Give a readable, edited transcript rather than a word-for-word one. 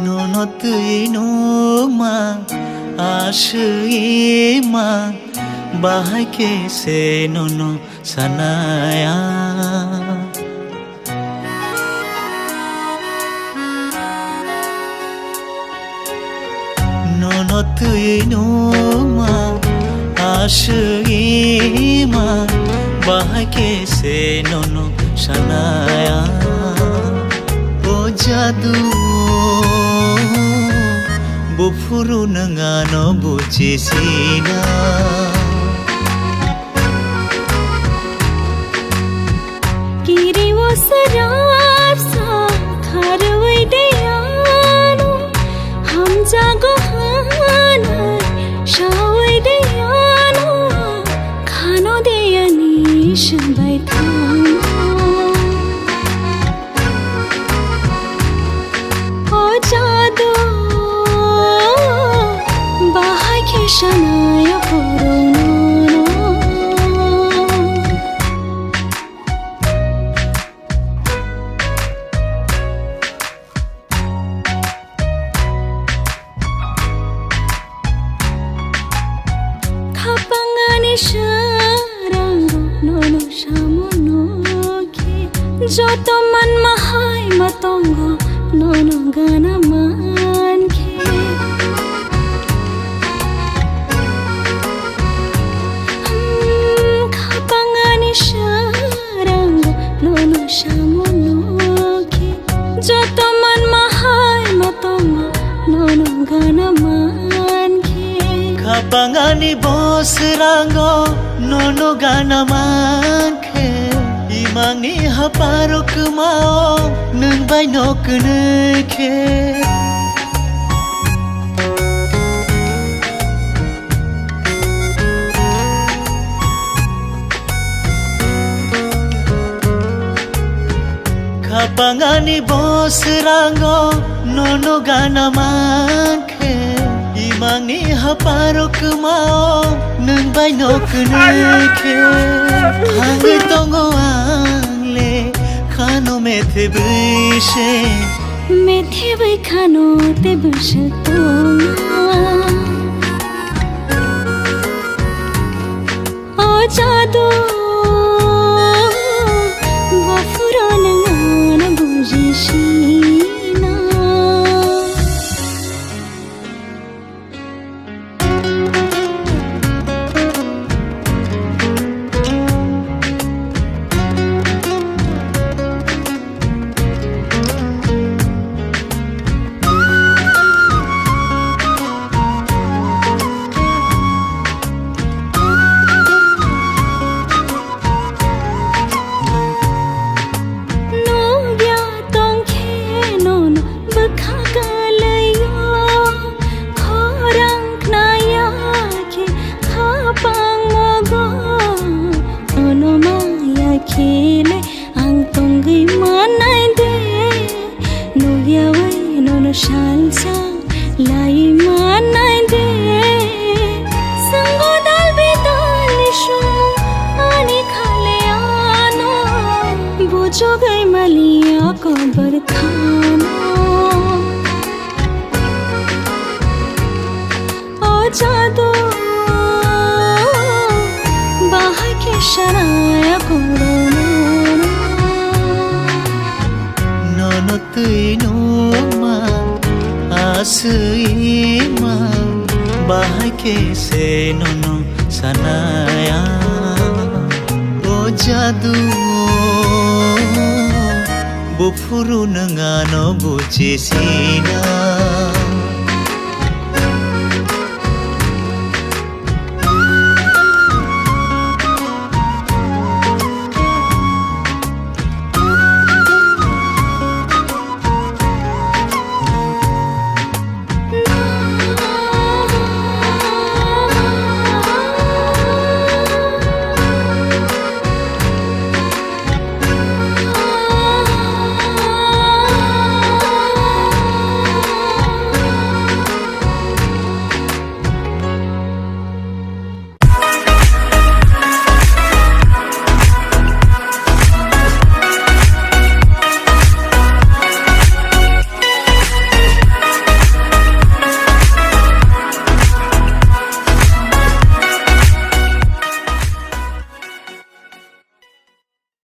Nonotui noma asima bahake se nono sanaya Nonotui noma asima bahake se nono sanaya O jadu Bufuru nangano bucisina Kiri wo sarab sa kharwai deyano Ham jago hanai shawai deyano Khano deyani shambai thamo O jadu Shanaya puruno Kapangani sharango nono shamono ke Joto man mahai matongo nono gana man ke Shamonoki Joto man mahai matongo nono gana manke Kapangani bos rango nono gana manke Imani haparok mao nung bai nok neke Kapangani bos rango nono gana manke Imani haparok mao nung bai nok neke Hangi tongo angle khano methe bishe Methe bai khano te bishe tonga O jadu Khele ang tongai manai de Nuya wai nono shalsa lai manai de Sango dal bedal nishu ani khale ano Bojo gai maliya ko barkhano O jadu bahake shanaya kuro Nonotui noma asima bahake se nono sanaya O jadu bufuru nangano bucisina